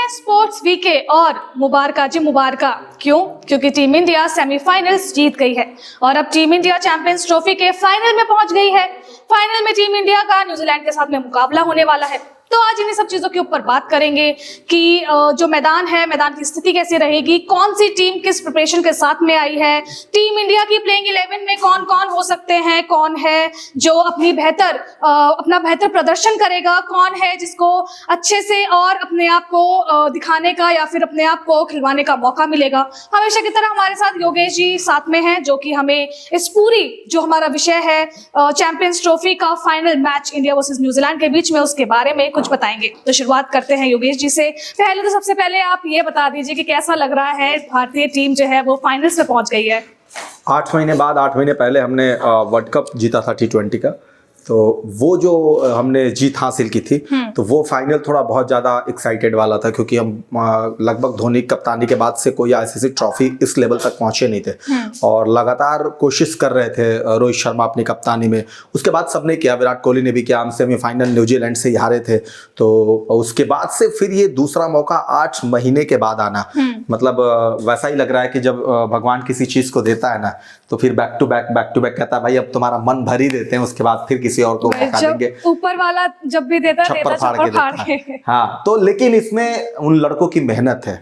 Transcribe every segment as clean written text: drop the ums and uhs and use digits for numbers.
हैं sports VK और मुबारका जी मुबारका। क्यों? क्योंकि टीम इंडिया सेमीफाइनल्स जीत गई है और अब टीम इंडिया चैंपियंस ट्रॉफी के फाइनल में पहुंच गई है। फाइनल में टीम इंडिया का न्यूजीलैंड के साथ में मुकाबला होने वाला है। तो आज इन्हीं सब चीजों के ऊपर बात करेंगे कि जो मैदान है, मैदान की स्थिति कैसी रहेगी, कौन सी टीम किस प्रिपरेशन के साथ में आई है, टीम इंडिया की प्लेइंग 11 में कौन कौन हो सकते हैं, कौन है जो अपना बेहतर प्रदर्शन करेगा, कौन है जिसको अच्छे से और अपने आप को दिखाने का या फिर अपने आप को खिलवाने का मौका मिलेगा। हमेशा की तरह हमारे साथ योगेश जी साथ में हैं, जो कि हमें इस पूरी जो हमारा विषय है चैंपियंस ट्रॉफी का final match India versus New Zealand के बीच में, उसके बारे में कुछ बताएंगे। तो शुरुआत करते हैं योगेश जी से। पहले तो सबसे पहले आप ये बता दीजिए कि कैसा लग रहा है, भारतीय टीम जो है वो फाइनल्स में पहुंच गई है। 8 महीने बाद, 8 महीने पहले हमने वर्ल्ड कप जीता था T20 का, तो वो जो हमने जीत हासिल की थी, तो वो फाइनल थोड़ा बहुत ज़्यादा एक्साइटेड वाला था, क्योंकि हम लगभग धोनी कप्तानी के बाद से कोई आईसीसी ट्रॉफी इस लेवल तक पहुंचे नहीं थे और लगातार कोशिश कर रहे थे रोहित शर्मा अपनी कप्तानी में। उसके बाद सबने किया, विराट कोहली ने भी किया, हम सेमीफाइनल न्यूजीलैंड से ही हारे थे। तो उसके बाद से फिर ये दूसरा मौका 8 महीने के बाद आना, मतलब वैसा ही लग रहा है कि जब भगवान किसी चीज़ को देता है ना, तो फिर बैक टू बैक कहता है भाई अब तुम्हारा मन भर ही देते हैं, उसके बाद फिर किसी और को मौका देंगे। ऊपर वाला जब भी देता छप्पर फाड़ के। हाँ, तो लेकिन इसमें उन लड़कों की मेहनत है,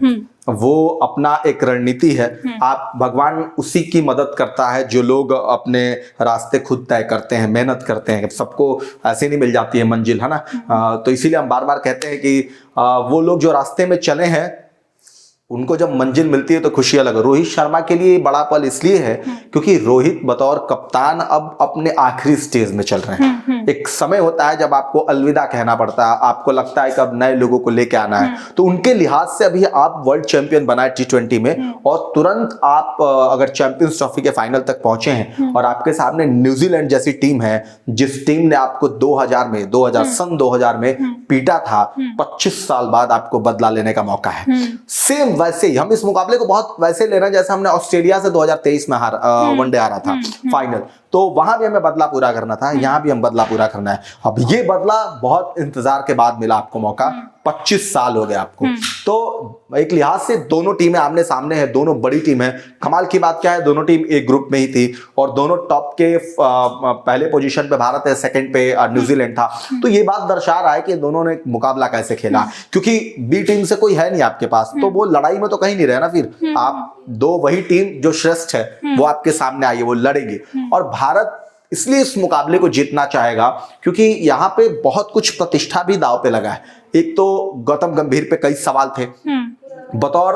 वो अपना एक रणनीति है। आप भगवान उसी की मदद करता है जो लोग अपने रास्ते खुद तय करते हैं, मेहनत करते हैं। सबको ऐसे नहीं मिल जाती है मंजिल, है ना। तो इसीलिए हम बार बार कहते हैं कि वो लोग जो रास्ते में चले हैं, उनको जब मंजिल मिलती है तो खुशी अलग है। रोहित शर्मा के लिए बड़ा पल इसलिए है क्योंकि रोहित बतौर कप्तान अब अपने आखिरी स्टेज में चल रहे हैं। एक समय होता है जब आपको अलविदा कहना पड़ता है, आपको लगता है कि अब नए लोगों को लेके आना है। तो उनके लिहाज से अभी आप वर्ल्ड चैंपियन बनाए T20 में, और तुरंत आप अगर चैंपियंस ट्रॉफी के फाइनल तक पहुंचे हैं और आपके सामने न्यूजीलैंड जैसी टीम है, जिस टीम ने आपको 2000 में पीटा था, 25 साल बाद आपको बदला लेने का मौका है। सेम वैसे ही हम इस मुकाबले को बहुत वैसे ले रहे हैं जैसे हमने ऑस्ट्रेलिया से 2023 में वनडे हारा था फाइनल। तो वहां भी हमें बदला पूरा करना था, यहां भी हम बदला पूरा करना है। अब ये बदला बहुत इंतजार के बाद मिला आपको मौका, 25 साल हो गए आपको। तो एक लिहाज से दोनों टीमें आमने सामने है, दोनों बड़ी टीम है। कमाल की बात क्या है, दोनों टीम एक ग्रुप में ही थी और दोनों टॉप के पहले पोजीशन पे भारत है, सेकंड पे न्यूजीलैंड था। तो ये बात दर्शा रहा है कि दोनों ने मुकाबला कैसे खेला, क्योंकि बी टीम से कोई है नहीं आपके पास, तो वो लड़ाई में तो कहीं नहीं रहे ना। फिर आप दो वही टीम जो श्रेष्ठ है वो आपके सामने आई है, वो लड़ेगी। और भारत इसलिए इस मुकाबले को जीतना चाहेगा क्योंकि यहाँ पे बहुत कुछ प्रतिष्ठा भी दांव पे लगा है। एक तो गौतम गंभीर पे कई सवाल थे, बतौर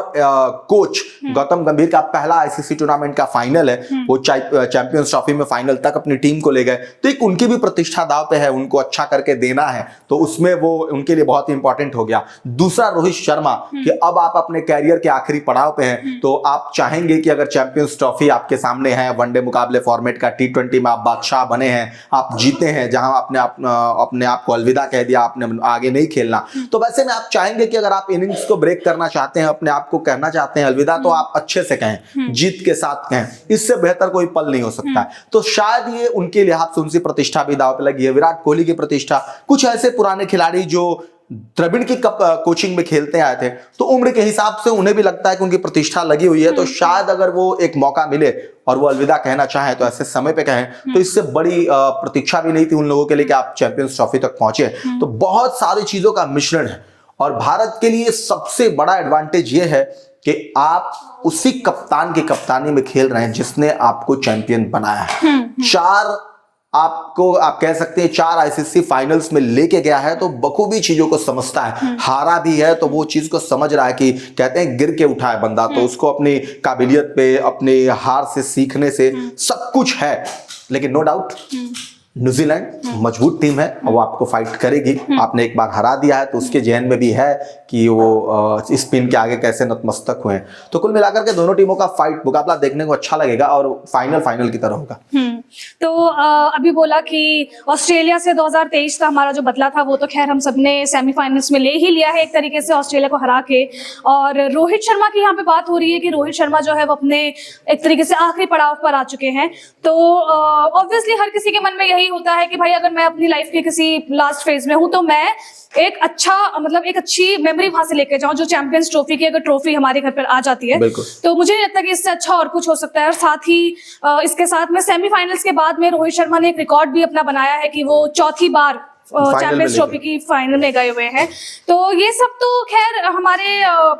कोच गौतम गंभीर का पहला आईसीसी टूर्नामेंट का फाइनल है, वो चैंपियंस ट्रॉफी में फाइनल तक अपनी टीम को ले गए। तो एक उनकी भी प्रतिष्ठा दांव पे है, उनको अच्छा करके देना है, तो उसमें वो उनके लिए बहुत इंपॉर्टेंट हो गया। दूसरा रोहित शर्मा कि अब आप अपने कैरियर के आखिरी पड़ाव पे हैं, तो आप चाहेंगे कि अगर चैंपियंस ट्रॉफी आपके सामने है, वनडे मुकाबले फॉर्मेट का, T20 में आप बादशाह बने हैं, आप जीते हैं, जहां आपने अपने आप को अलविदा कह दिया, आपने आगे नहीं खेलना, तो वैसे में आप चाहेंगे कि अगर आप इनिंग्स को ब्रेक करना चाहते हैं, अपने आप को कहना चाहते हैं अलविदा, तो आप अच्छे से कहें, जीत के साथ कहें। इससे बेहतर कोई पल नहीं हो सकता है। तो शायद ये उनके लिहाज से उनकी प्रतिष्ठा भी दांव पे लगी है। विराट कोहली की प्रतिष्ठा, कुछ ऐसे पुराने खिलाड़ी जो द्रविड़ की कोचिंग में खेलते आए थे, तो उम्र के हिसाब से उन्हें भी लगता है कि उनकी प्रतिष्ठा लगी हुई है। तो शायद अगर वो एक मौका मिले और वो अलविदा कहना चाहें तो ऐसे समय पे कहें, तो इससे बड़ी प्रतीक्षा भी नहीं थी उन लोगों के लिए कि आप चैंपियंस ट्रॉफी तक पहुंचे। तो बहुत सारी चीजों का मिश्रण है और भारत के लिए सबसे बड़ा एडवांटेज ये है कि आप उसी कप्तान की कप्तानी में खेल रहे हैं जिसने आपको चैंपियन बनाया है। आप कह सकते हैं 4 आईसीसी फाइनल्स में लेके गया है, तो बखूबी चीजों को समझता है। हारा भी है तो वो चीज को समझ रहा है कि कहते हैं गिर के उठा है बंदा, तो उसको अपनी काबिलियत पे, अपने हार से सीखने से सब कुछ है। लेकिन नो डाउट न्यूजीलैंड मजबूत टीम है और वो आपको फाइट करेगी। आपने एक बार हरा दिया है तो उसके जहन में भी है कि वो स्पिन के आगे कैसे नतमस्तक हुए हैं। तो कुल मिलाकर के दोनों टीमों का फाइट मुकाबला देखने को अच्छा लगेगा और फाइनल की तरह होगा। तो अभी बोला कि ऑस्ट्रेलिया से 2023 का हमारा जो बदला था वो तो खैर हम सबने सेमीफाइनल्स में ले ही लिया है एक तरीके से ऑस्ट्रेलिया को हरा के। और रोहित शर्मा की यहाँ पे बात हो रही है कि रोहित शर्मा जो है वो अपने एक तरीके से आखिरी पड़ाव पर आ चुके हैं। तो ऑब्वियसली हर किसी के मन में यही होता है कि भाई अगर मैं अपनी लाइफ के किसी लास्ट फेज में हूँ तो मैं एक अच्छी मेमोरी वहां से लेके जाऊं, जो चैंपियंस ट्रॉफी की अगर ट्रॉफी हमारे घर पर आ जाती है तो मुझे नहीं लगता कि इससे अच्छा और कुछ हो सकता है। और साथ ही इसके साथ में सेमीफाइनल्स के बाद में रोहित शर्मा ने एक रिकॉर्ड भी अपना बनाया है कि वो चौथी बार चैंपियंस ट्रॉफी की फाइनल में गए हुए हैं। तो ये सब तो खैर हमारे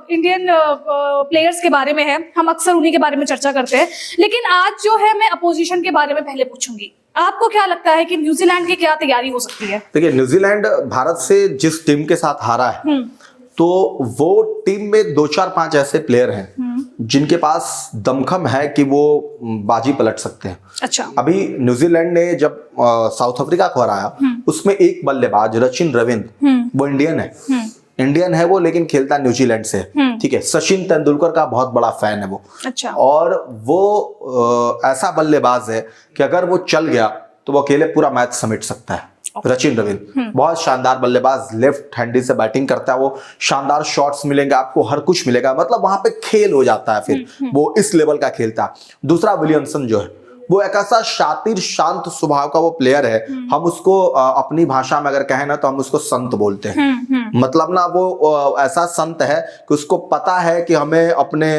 इंडियन प्लेयर्स के बारे में है, हम अक्सर उन्हीं के बारे में चर्चा करते हैं। लेकिन आज जो है मैं अपोजिशन के बारे में पहले पूछूंगी, आपको क्या लगता है कि न्यूजीलैंड की क्या तैयारी हो सकती है? देखिए, न्यूजीलैंड भारत से जिस टीम के साथ हारा है तो वो टीम में 2-4-5 ऐसे प्लेयर हैं जिनके पास दमखम है कि वो बाजी पलट सकते हैं। अच्छा। अभी न्यूजीलैंड ने जब साउथ अफ्रीका को हराया उसमें एक बल्लेबाज रचिन रविंद्र, वो इंडियन है वो, लेकिन खेलता न्यूजीलैंड से, ठीक है। सचिन तेंदुलकर का बहुत बड़ा फैन है वो। अच्छा। और वो ऐसा बल्लेबाज है कि अगर वो चल गया तो वो अकेले पूरा मैच समेट सकता है। रचिन रविंद्र बहुत शानदार बल्लेबाज, लेफ्ट हैंडी से बैटिंग करता है वो, शानदार शॉट्स मिलेंगे आपको, हर कुछ मिलेगा, मतलब वहां पे खेल हो जाता है फिर वो इस लेवल का खेलता है। दूसरा विलियमसन जो है वो एक ऐसा शातिर शांत स्वभाव का वो प्लेयर है, हम उसको अपनी भाषा में अगर कहें ना तो हम उसको संत बोलते हैं। मतलब ना वो ऐसा संत है कि उसको पता है कि हमें अपने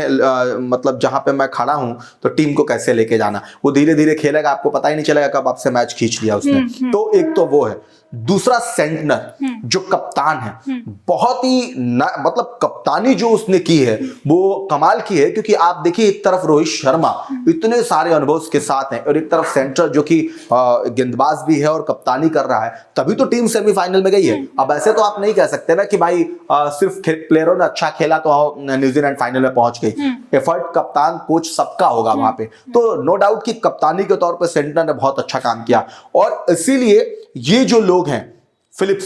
मतलब जहां पे मैं खड़ा हूं तो टीम को कैसे लेके जाना। वो धीरे धीरे खेलेगा, आपको पता ही नहीं चलेगा कब आपसे मैच खींच लिया उसने। तो एक तो वो है। दूसरा सेंटनर जो कप्तान है, बहुत ही मतलब कप्तानी जो उसने की है वो कमाल की है, क्योंकि आप देखिए एक तरफ रोहित शर्मा इतने सारे अनुभव के साथ हैं और एक तरफ सेंटर जो कि गेंदबाज भी है और कप्तानी कर रहा है, तभी तो टीम सेमीफाइनल में गई है। अब ऐसे तो आप नहीं कह सकते ना कि भाई सिर्फ प्लेयरों ने अच्छा खेला तो न्यूजीलैंड फाइनल में पहुंच गई। एफर्ट कप्तान कोच सबका होगा वहां पे, तो नो डाउट कि कप्तानी के तौर पर सेंटर ने बहुत अच्छा काम किया। और इसीलिए ये जो लोग हैं फिलिप्स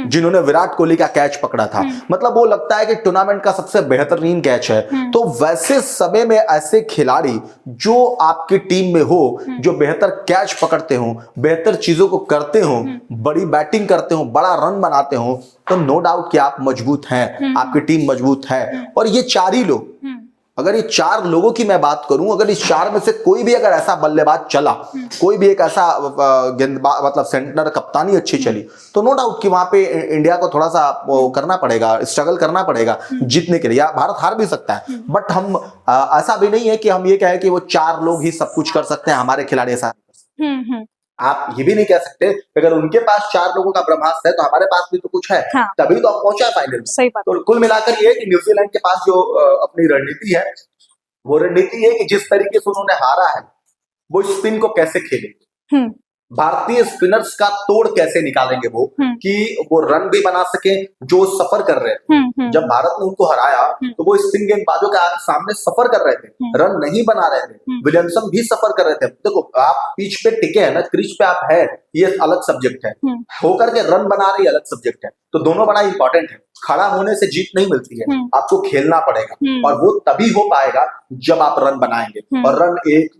जिन्होंने विराट कोहली का कैच पकड़ा था, मतलब वो लगता है कि टूर्नामेंट का सबसे बेहतरीन कैच है। तो वैसे समय में ऐसे खिलाड़ी जो आपकी टीम में हो, जो बेहतर कैच पकड़ते हो, बेहतर चीजों को करते हो, बड़ी बैटिंग करते हो, बड़ा रन बनाते हो, तो नो डाउट कि आप मजबूत हैं, आपकी टीम मजबूत है। और ये चार ही लोग, अगर ये चार लोगों की मैं बात करूं, अगर इस चार में से कोई भी अगर ऐसा बल्लेबाज चला, कोई भी एक ऐसा गेंदबाज मतलब सेंटर कप्तानी अच्छी चली, तो नो डाउट कि वहां पे इंडिया को थोड़ा सा वो करना पड़ेगा, स्ट्रगल करना पड़ेगा जीतने के लिए। या भारत हार भी सकता है, बट हम ऐसा भी नहीं है कि हम ये कहें कि वो चार लोग ही सब कुछ कर सकते हैं, हमारे खिलाड़ी ऐसा। आप ये भी नहीं कह सकते अगर उनके पास चार लोगों का ब्रह्मास्त्र है तो हमारे पास भी तो कुछ है। हाँ। तभी तो आप पहुंचा फाइनल में। सही बात। तो कुल मिलाकर ये कि न्यूजीलैंड के पास जो अपनी रणनीति है, वो रणनीति है कि जिस तरीके से उन्होंने हारा है वो स्पिन को कैसे खेलेंगे, भारतीय स्पिनर्स का तोड़ कैसे निकालेंगे वो, कि वो रन भी बना सके जो सफर कर रहे हैं। जब भारत ने उनको हराया तो वो स्पिन गेंदबाजों के सामने सफर कर रहे थे, रन नहीं बना रहे थे। विलियमसन भी सफर कर रहे थे। देखो आप पिच पे टिके हैं ना, क्रीज पे आप है, ये अलग सब्जेक्ट है, होकर के रन बना रही अलग सब्जेक्ट है। तो दोनों बड़ा इंपॉर्टेंट है। खड़ा होने से जीत नहीं मिलती है, आपको खेलना पड़ेगा और वो तभी हो पाएगा जब आप रन बनाएंगे। और रन एक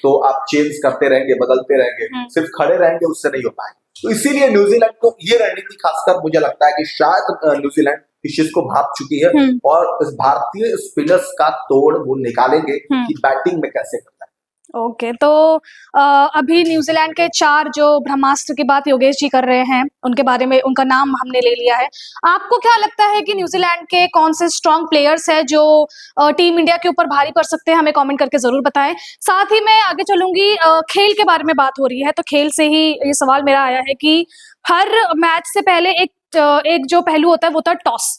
तो आप चेंज करते रहेंगे, बदलते रहेंगे, सिर्फ खड़े रहेंगे उससे नहीं हो पाएगा। तो इसीलिए न्यूजीलैंड को ये रणनीति खासकर मुझे लगता है कि शायद न्यूजीलैंड इस चीज को भाप चुकी है और इस भारतीय स्पिनर्स का तोड़ वो निकालेंगे कि बैटिंग में कैसे करना है। ओके, तो अभी न्यूजीलैंड के चार जो ब्रह्मास्त्र की बात योगेश जी कर रहे हैं, उनके बारे में उनका नाम हमने ले लिया है। आपको क्या लगता है कि न्यूजीलैंड के कौन से स्ट्रॉन्ग प्लेयर्स हैं जो टीम इंडिया के ऊपर भारी पड़ सकते हैं? हमें कमेंट करके जरूर बताएं। साथ ही मैं आगे चलूंगी, खेल के बारे में बात हो रही है तो खेल से ही ये सवाल मेरा आया है कि हर मैच से पहले एक जो पहलू होता है वो होता है टॉस।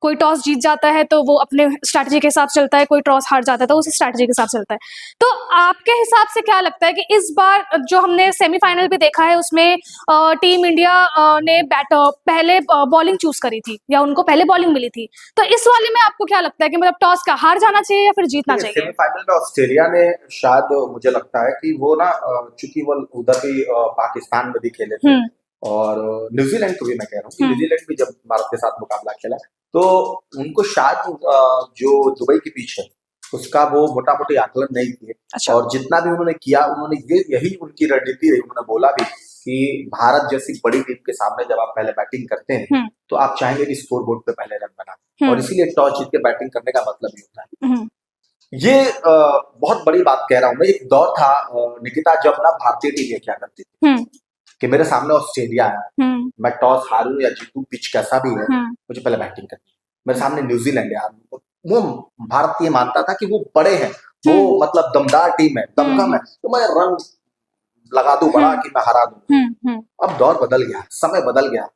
कोई टॉस जीत जाता है तो वो अपने स्ट्रैटेजी के हिसाब से चलता है, कोई टॉस हार जाता है तो उसी स्ट्रैटेजी के हिसाब से चलता है। तो आपके हिसाब से क्या लगता है कि इस बार जो हमने सेमीफाइनल भी देखा है उसमें टीम इंडिया ने पहले बॉलिंग चूज करी थी या उनको पहले बॉलिंग मिली थी, तो इस वाले में आपको क्या लगता है कि मतलब टॉस का हार जाना चाहिए या फिर जीतना चाहिए? सेमीफाइनल में ऑस्ट्रेलिया ने शायद, मुझे लगता है कि वो ना चूंकि वो उधर भी पाकिस्तान में भी खेले थे और न्यूजीलैंड को भी मैं कह रहा हूँ कि न्यूजीलैंड भी जब भारत के साथ मुकाबला खेला तो उनको शायद जो दुबई की पिच है उसका वो मोटा मोटी आकलन नहीं किए। अच्छा। और जितना भी उन्होंने किया, उन्होंने यही उनकी रणनीति रही। उन्होंने बोला भी कि भारत जैसी बड़ी टीम के सामने जब आप पहले बैटिंग करते हैं तो आप चाहेंगे कि स्कोर बोर्ड पे पहले रन बना, और इसीलिए टॉस जीत के बैटिंग करने का मतलब ही होता है। ये बहुत बड़ी बात कह रहा हूं मैं। एक दौर था निकिता, जब ना भारतीय टीम क्या करती थी कि मेरे सामने ऑस्ट्रेलिया है, मैं टॉस हारूं या जीतूं, पिच कैसा भी है, मुझे पहले बैटिंग करनी है। मेरे सामने न्यूजीलैंड है, वो भारत ये मानता था कि वो बड़े हैं, वो मतलब दमदार टीम है, दमकम है, तो मैं रन लगा दूं बड़ा कि मैं हरा दूं। अब दौर बदल गया, समय बदल गया,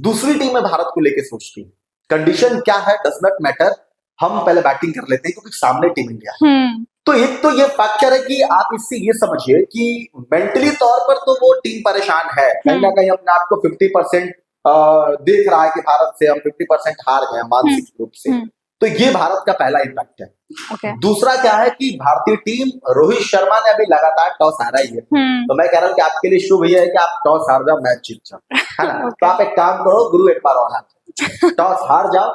दूसरी टीम है भारत को लेके सोचती है। कंडीशन क्या है डज नॉट मैटर, हम पहले बैटिंग कर लेते हैं क्योंकि सामने टीम इंडिया है। तो एक तो ये फैक्टर है कि आप इससे ये समझिए कि मेंटली तौर पर तो वो टीम परेशान है, कहीं ना कहीं अपने आप को 50% देख रहा है कि भारत से हम 50% हार गए मानसिक रूप से। तो ये भारत का पहला इम्पैक्ट है। दूसरा क्या है कि भारतीय टीम, रोहित शर्मा ने अभी लगातार टॉस हारा ही है, तो मैं कह रहा हूँ कि आपके लिए शुभ ये है कि आप टॉस हार जाओ, मैच जीत जाओ, है ना। तो आप एक काम करो, गुरु एक बार और हार टॉस हार जाओ,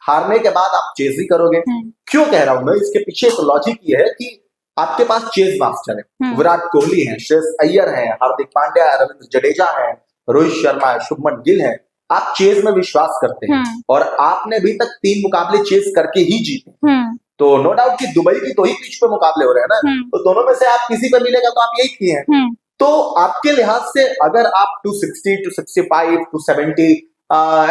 हारने के बाद आप चेज ही करोगे। क्यों कह रहा हूं मैं, इसके पीछे एक लॉजिक ये है कि आपके पास चेज मास्टर है, विराट कोहली है, श्रेयस अय्यर है, हार्दिक पांड्या है, रविंद्र जडेजा है, रोहित शर्मा है, शुभमन गिल है। आप चेज में विश्वास करते हैं और आपने अभी तक 3 मुकाबले चेज करके ही जीते। तो नो डाउट कि दुबई की 2 ही पिच पे मुकाबले हो रहे हैं ना, तो दोनों में से आप किसी पे मिलेगा तो आप यही किए हैं। तो आपके लिहाज से अगर आप 260, 265, 270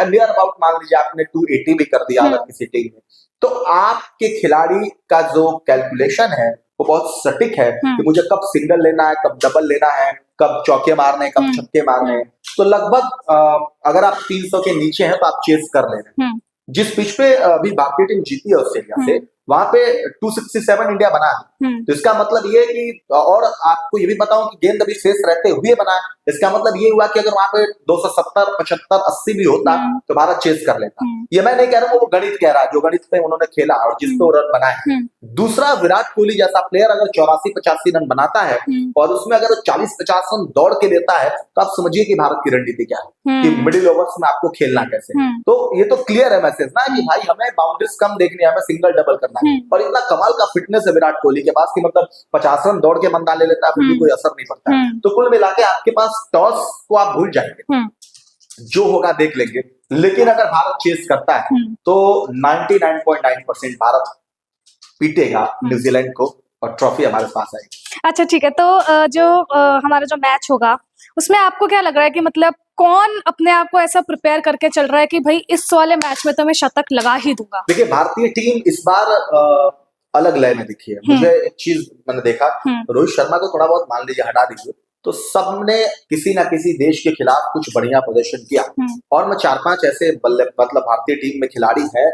नियर अबाउट मान लीजिए आपने 280 भी कर दिया अगर किसी टीम में, तो आपके खिलाड़ी का जो कैलकुलेशन है वो बहुत सटीक है कि मुझे कब सिंगल लेना है, कब डबल लेना है, कब चौके मारने हैं, कब छक्के मारने हैं। तो लगभग अगर आप 300 के नीचे हैं तो आप चेस कर ले रहे हैं। जिस पिच पे अभी भारतीय टीम जीती है ऑस्ट्रेलिया से, वहां पे 267 इंडिया बना है। तो इसका मतलब ये है कि, और आपको ये भी बताऊं कि गेंद अभी शेष रहते हुए बना है, इसका मतलब ये हुआ कि अगर वहां पे 270, 75, 80 भी होता तो भारत चेस कर लेता। ये मैं नहीं कह रहा हूँ, वो गणित कह रहा है, जो गणित पे उन्होंने खेला और जिस पे वो रन बनाए। दूसरा, विराट कोहली जैसा प्लेयर अगर 84-85 रन बनाता है और उसमें अगर 40-50 रन दौड़ के लेता है, तो आप समझिए कि भारत की रणनीति क्या है, कि मिडिल ओवर्स में आपको खेलना कैसे। तो ये तो क्लियर है मैसेज ना कि भाई हमें बाउंड्रीज कम देखनी है, हमें सिंगल डबल करना है। और इतना कमाल का फिटनेस है विराट कोहली के पास कि मतलब 50 रन दौड़ के बंदा ले लेता है, फिर भी कोई असर नहीं पड़ता है। तो कुल मिला के आपके पास टॉस को आप भूल जाएंगे, जो होगा देख लेंगे। लेकिन अगर भारत चेस करता है तो 99.9% भारत पीटेगा न्यूजीलैंड को और ट्रॉफी हमारे पास आएगी। अच्छा ठीक है, तो हमारा जो मैच होगा उसमें आपको क्या लग रहा है कि मतलब कौन अपने आप को ऐसा प्रिपेयर करके चल रहा है कि भाई इस वाले मैच में तो मैं शतक लगा ही दूंगा? देखिए, भारतीय टीम इस बार अलग लय में दिखी है। मुझे एक चीज मैंने देखा, रोहित शर्मा को थोड़ा बहुत मान लीजिए हटा दीजिए, तो सबने किसी ना किसी देश के खिलाफ कुछ बढ़िया प्रदर्शन किया। और मैं 4-5 ऐसे मतलब भारतीय टीम में खिलाड़ी है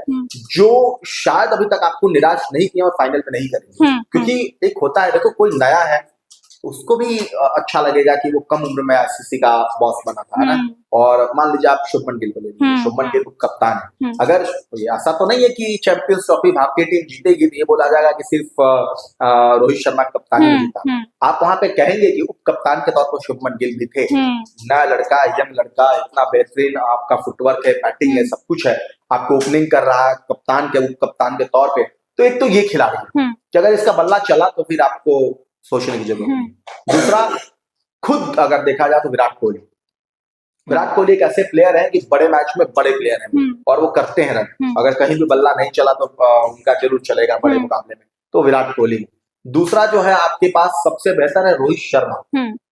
जो शायद अभी तक आपको निराश नहीं किया और फाइनल में नहीं करेंगे। क्योंकि एक होता है, देखो कोई नया है उसको भी अच्छा लगेगा कि वो कम उम्र में आईसीसी का बॉस बना था, है ना। और मान लीजिए आप शुभमन गिल को ले लीजिए, शुभमन गिल कप्तान है। अगर ऐसा तो नहीं है कि चैंपियंस ट्रॉफी भारतीय टीम जीतेगी तो ये बोला जाएगा कि सिर्फ रोहित शर्मा कप्तानी में जीता। आप वहां पे कहेंगे कि उप कप्तान के तौर पर शुभमन गिल भी थे। नया लड़का, यंग लड़का, इतना बेहतरीन आपका फुटवर्क है, बैटिंग है, सब कुछ है, आपको ओपनिंग कर रहा है कप्तान के, उप कप्तान के तौर पे। तो एक तो ये खिलाड़ी है कि अगर इसका बल्ला चला तो फिर आपको सोचने की जरूरत नहीं। दूसरा, खुद अगर देखा जाए तो विराट कोहली एक ऐसे प्लेयर है कि बड़े मैच में बड़े प्लेयर हैं और वो करते हैं रन। अगर कहीं भी बल्ला नहीं चला तो उनका जरूर चलेगा बड़े मुकाबले में, तो विराट कोहली। दूसरा जो है आपके पास सबसे बेहतर है रोहित शर्मा।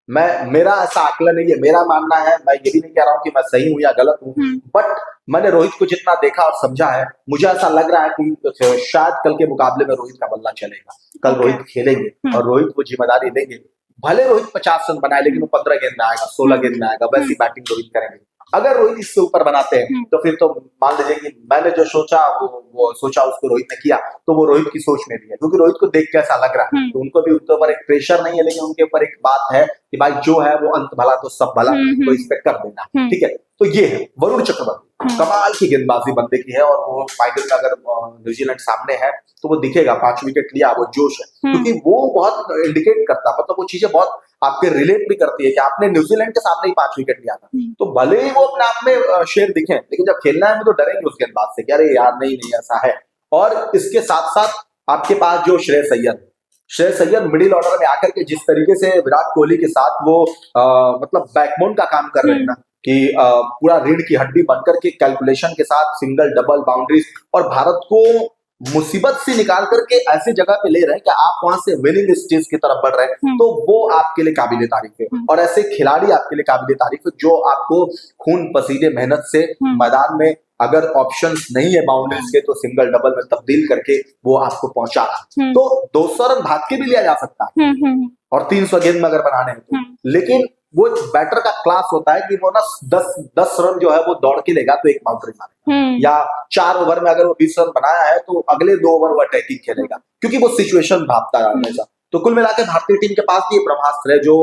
मेरा ऐसा आकलन नहीं है, मेरा मानना है, मैं ये भी नहीं कह रहा हूँ कि मैं सही हूँ या गलत हूँ, बट मैंने रोहित को जितना देखा और समझा है, मुझे ऐसा लग रहा है कि शायद कल के मुकाबले में रोहित का बल्ला चलेगा। कल रोहित खेलेंगे और रोहित को जिम्मेदारी देंगे। भले रोहित 50 रन बनाए, लेकिन वो 15 गेंद में आएगा, 16 गेंद में आएगा, वैसी बैटिंग रोहित करेंगे। अगर रोहित इससे ऊपर बनाते हैं तो फिर तो मान लीजिए कि मैंने जो सोचा वो सोचा उसको रोहित ने किया, तो वो रोहित की सोच में भी है। क्योंकि रोहित को देख के ऐसा लग रहा है, तो उनको भी उनके ऊपर एक प्रेशर नहीं है, लेकिन उनके ऊपर एक बात है कि भाई जो है वो अंत भला तो सब भला, तो इस पे कर देना, ठीक है। तो ये है वरुण चक्रवर्ती, कमाल की गेंदबाजी बंदे की है, और वो फाइनल में अगर न्यूजीलैंड सामने है तो वो दिखेगा। 5 विकेट लिया, वो जोश है, क्योंकि वो बहुत इंडिकेट करता है, मतलब वो चीजें बहुत आपके रिलेट भी करती है कि आपने न्यूजीलैंड के सामने ही 5 विकेट लिया था। तो भले ही वो अपने आप में शेर दिखे, लेकिन जब खेलना है वो तो डरेंगे उस गेंदबाज से कि अरे यार नहीं ऐसा है। और इसके साथ साथ आपके पास जो श्रेयस अय्यर मिडिल ऑर्डर में आकर के जिस तरीके से विराट कोहली के साथ वो मतलब बैकबोन का काम कर रहे हैं ना, कि पूरा रीढ़ की हड्डी बनकर के कैलकुलेशन के साथ सिंगल डबल बाउंड्रीज और भारत को मुसीबत से निकाल करके ऐसी जगह पे ले रहे हैं कि आप वहां से विनिंग स्टेज की तरफ बढ़ रहे हैं, तो वो आपके लिए काबिले तारीफ है। और ऐसे खिलाड़ी आपके लिए काबिले तारीफ है जो आपको खून पसीने मेहनत से मैदान में अगर ऑप्शंस नहीं है बाउंड्रीज के तो सिंगल डबल में तब्दील करके वो आपको पहुंचा रहा है। तो 200 रन भाग के भी लिया जा सकता है और 300 गेंद में अगर बनाने हैं तो, लेकिन वो बैटर का क्लास होता है कि वो ना 10 रन जो है वो दौड़ के लेगा तो एक बाउंड्री मारेगा, या 4 ओवर में अगर वो 20 रन बनाया है तो अगले 2 ओवर वो अटैकिंग खेलेगा, क्योंकि वो सिचुएशन भागता है हमेशा। तो कुल मिला के भारतीय टीम के पास भी ब्रह्मास्त्र है जो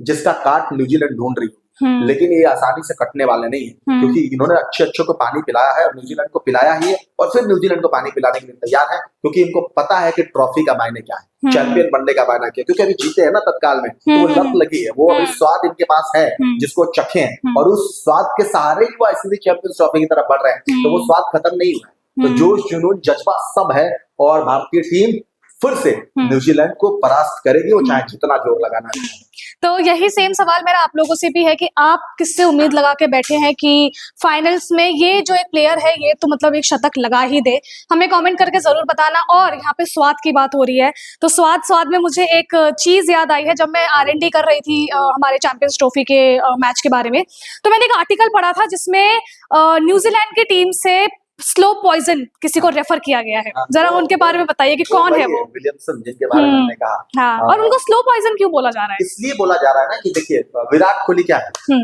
जिसका काट न्यूजीलैंड ढूंढ रही है, लेकिन ये आसानी से कटने वाले नहीं है, क्योंकि इन्होंने अच्छे को पानी पिलाया है और न्यूजीलैंड को पिलाया ही है और फिर न्यूजीलैंड को पानी पिलाने के लिए तैयार है, क्योंकि इनको पता है कि ट्रॉफी का मायने क्या है, चैंपियन बनने का मायना क्या है, क्योंकि अभी जीते हैं ना तत्काल में, तो वो लत लगी है, वो अभी स्वाद इनके पास है जिसको चखे हैं और उस स्वाद के सहारे ही वो ऐसी चैंपियंस ट्रॉफी की तरफ बढ़ रहे हैं। तो वो स्वाद खत्म नहीं हुआ है, तो जोश जुनून जज्बा सब है और भारतीय टीम फिर से न्यूजीलैंड को परास्त करेगी, वो चाहे जितना जोर लगाना है। तो यही सेम सवाल मेरा आप लोगों से भी है कि आप किससे उम्मीद लगा के बैठे हैं कि फाइनल्स में ये जो एक प्लेयर है ये तो मतलब एक शतक लगा ही दे? हमें कमेंट करके जरूर बताना। और यहाँ पे स्वाद की बात हो रही है तो स्वाद में मुझे एक चीज याद आई है। जब मैं R&D कर रही थी हमारे चैंपियंस ट्रॉफी के मैच के बारे में, तो मैंने एक आर्टिकल पढ़ा था जिसमें न्यूजीलैंड की टीम से स्लो पॉइजन किसी को रेफर किया गया है। जरा उनके बारे में बताइए कि कौन है वो? विलियमसन, जिनके बारे में हमने कहा। हाँ, और उनको स्लो पॉइजन क्यों बोला जा रहा है? इसलिए बोला जा रहा है ना कि देखिए विराट कोहली क्या है,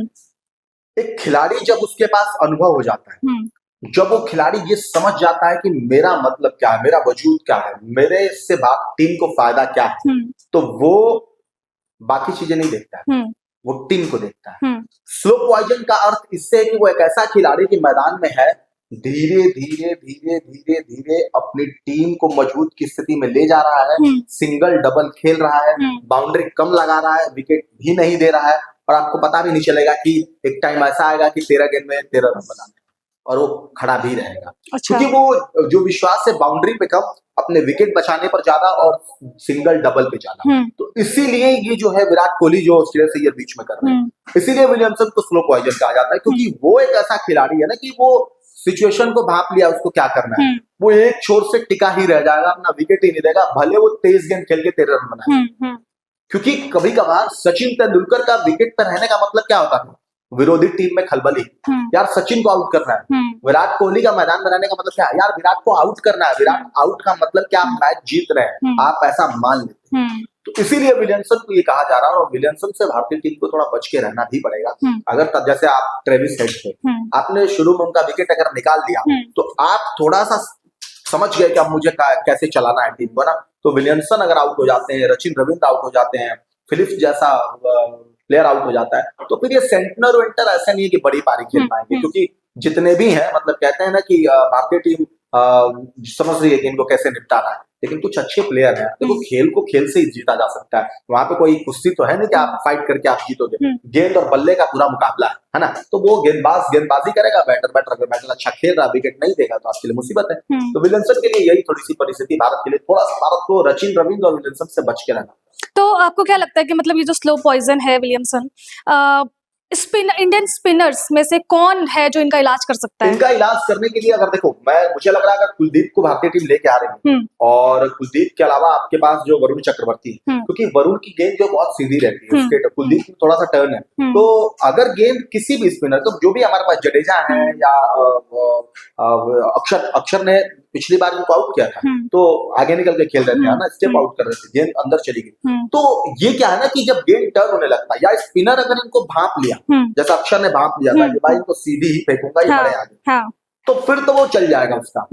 एक खिलाड़ी जब उसके पास अनुभव हो जाता है, जब वो खिलाड़ी ये समझ जाता है कि मेरा मतलब क्या है, मेरा वजूद क्या है, मेरे से टीम को फायदा क्या है, तो वो बाकी चीजें नहीं देखता है, वो टीम को देखता है। स्लो पॉइजन का अर्थ इससे है कि वो एक ऐसा खिलाड़ी के मैदान में है, धीरे धीरे अपनी टीम को मजबूत की स्थिति में ले जा रहा है, सिंगल डबल खेल रहा है, बाउंड्री कम लगा रहा है, विकेट भी नहीं दे रहा है, और आपको पता भी नहीं चलेगा कि एक टाइम ऐसा आएगा कि 13 गेंद में 13 रन बनाने और वो खड़ा भी रहेगा। अच्छा। क्योंकि वो जो विश्वास है बाउंड्री पे कम, अपने विकेट बचाने पर ज्यादा और सिंगल डबल पे ज्यादा, तो इसीलिए ये जो है विराट कोहली जो श्रेयस अय्यर बीच में कर रहे हैं, इसीलिए विलियमसन को स्लो पॉइजन कहा जाता है, क्योंकि वो एक ऐसा खिलाड़ी है ना कि वो सिचुएशन को भाप लिया, उसको क्या करना है, वो एक छोर से टिका ही रह जाएगा, अपना विकेट ही नहीं देगा, भले वो 23 गेंद खेल के 13 रन बनाए। क्योंकि कभी कभार सचिन तेंदुलकर का विकेट पर रहने का मतलब क्या होता था? विरोधी टीम में खलबली, यार सचिन को आउट करना है। विराट कोहली का मैदान में रहने का मतलब क्या है? यार विराट को आउट करना है। विराट आउट का मतलब क्या? आप मैच जीत रहे हैं, आप ऐसा मान लेते हैं। तो इसीलिए विलियमसन को ये कहा जा रहा है, और विलियमसन से भारतीय टीम को थोड़ा बच के रहना भी पड़ेगा। अगर जैसे आप ट्रेविस हेड थे, आपने शुरू में उनका विकेट अगर निकाल दिया तो आप थोड़ा सा समझ गए कि अब मुझे कैसे चलाना है टीम को ना। तो विलियमसन अगर आउट हो जाते हैं, सचिन रविंद्र आउट हो जाते हैं, फिलिप्स जैसा प्लेयर आउट हो जाता है, तो फिर ये सेंटनर विंटर ऐसा नहीं है कि बड़ी पारी खेल पाएंगे, क्योंकि जितने भी हैं, मतलब कहते हैं ना कि भारतीय टीम समझ रही है कि इनको कैसे निपटाना है, लेकिन कुछ अच्छे प्लेयर हैं। देखो खेल को खेल से ही जीता जा सकता है, वहां पे कोई कुश्ती तो है नहीं कि आप फाइट करके आप जीतोगे। गेंद और बल्ले का पूरा मुकाबला है ना। तो वो गेंदबाजी करेगा, बैटर अगर बैटर अच्छा खेल रहा, विकेट नहीं देगा तो आपके लिए मुसीबत है। तो विलियमसन के लिए यही थोड़ी सी परिस्थिति भारत के लिए, थोड़ा सा भारत को सचिन रविंद्र और विलियमसन से बच के रहना। तो आपको क्या लगता है कि मतलब ये जो स्लो पॉइजन है विलियमसन, इंडियन स्पिनर्स में से कौन है जो इनका इलाज कर सकता है? इनका इलाज करने के लिए अगर देखो, मुझे लग रहा है अगर कुलदीप को भारतीय टीम लेके आ रही है, और कुलदीप के अलावा आपके पास जो वरुण चक्रवर्ती है, क्योंकि वरुण की गेंद जो बहुत सीधी रहती है, उसके कुलदीप में थोड़ा सा टर्न है, तो अगर गेंद किसी भी स्पिनर, तो जो भी हमारे पास जडेजा है या अक्षर ने पिछली बार इनको आउट किया था, तो आगे निकल के खेल रहे थे ना, स्टेप आउट कर रहे थे, गेंद अंदर चली गई। तो ये क्या है ना कि जब गेंद टर्न होने लगता है, या स्पिनर अगर इनको भांप लिया, जैसा अक्षर ने भांप लिया था कि भाई इनको सीधी ही फेंकूंगा, ये बड़े आगे, तो फिर तो वो चल जाएगा उसका।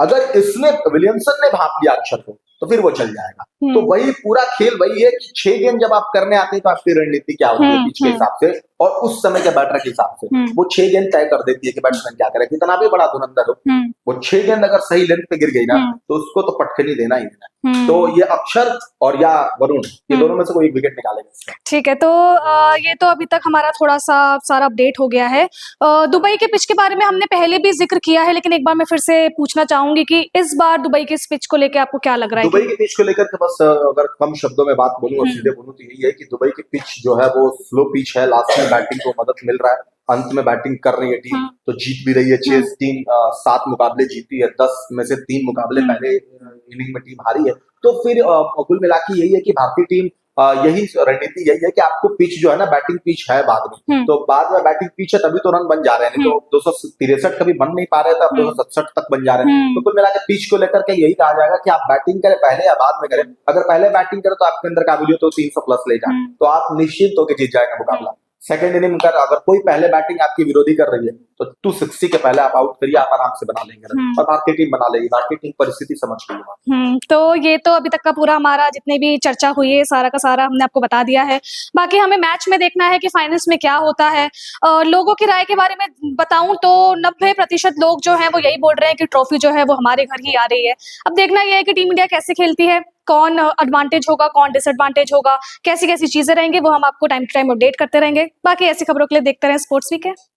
अगर इसने विलियमसन ने भांप लिया अक्षर को, तो फिर वो चल जाएगा। तो वही पूरा खेल वही है कि 6 गेंद जब आप करने आते हैं तो आपकी रणनीति क्या होती है पिच के हिसाब से, और उस समय के बैटर के हिसाब से वो 6 गेंद तय कर देती है कि बैट्समैन क्या करे, कितना भी बड़ा धुरंधर हो, वो 6 गेंद अगर सही लेंथ पे गिर गई ना तो उसको तो पटखनी देना ही देना। तो ये अक्षर और या वरुण, ये दोनों में से कोई एक विकेट निकालेगा इसका। ठीक है, तो ये तो अभी तक हमारा थोड़ा सा सारा अपडेट हो गया है। दुबई के पिच के बारे में हमने पहले भी जिक्र किया है, लेकिन एक बार मैं फिर से पूछना चाहूंगी कि इस बार दुबई के इस पिच को लेकर आपको क्या लग रहा है? दुबई के पिच को लेकर के बस अगर कम शब्दों में बात बोलूं और सीधे बोलूं तो यही है कि दुबई की पिच जो है वो स्लो पिच है, लास्ट में बैटिंग को मदद मिल रहा है, अंत में बैटिंग कर रही है टीम तो जीत भी रही है। 6 टीम 7 मुकाबले जीती है, 10 में से 3 मुकाबले पहले इनिंग में टीम हारी है। तो फिर कुल मिला के यही है कि भारतीय टीम यही रणनीति यही है कि आपको पिच जो है ना, बैटिंग पिच है बाद में, तो बाद में बैटिंग पिच है तभी तो रन बन जा रहे हैं, नहीं तो 263 कभी बन नहीं पा रहे थे, अब 267 तक बन जा रहे हैं। तो कुल मिला के पिच को लेकर के यही कहा जाएगा कि आप बैटिंग करें पहले या बाद में करें। अगर पहले बैटिंग करें तो आपके अंदर काबिलियत तो 300 प्लस ले जाए तो आप निश्चित होकर जीत जाएंगे मुकाबला। सेकंड इनिंग में अगर कोई पहले बैटिंग आपकी विरोधी कर रही है तो 260 के पहले आप आउट करिए, आप आराम से बना लेंगे और भारतीय टीम बना लेगी। भारतीय टीम परिस्थिति समझ गई है। तो ये तो अभी तक का पूरा हमारा जितने भी चर्चा हुई है सारा का सारा हमने आपको बता दिया है। बाकी हमें मैच में देखना है कि फाइनल्स में क्या होता है। लोगों की राय के बारे में बताऊं तो 90% लोग जो हैं वो यही बोल रहे हैं कि ट्रॉफी जो है वो हमारे घर ही आ रही है। अब देखना यह है कि टीम इंडिया कैसे खेलती है, कौन एडवांटेज होगा, कौन डिसएडवांटेज होगा, कैसी कैसी चीजें रहेंगी, वो हम आपको टाइम टू टाइम अपडेट करते रहेंगे। बाकी ऐसी खबरों के लिए देखते रहें स्पोर्ट्स वीक है।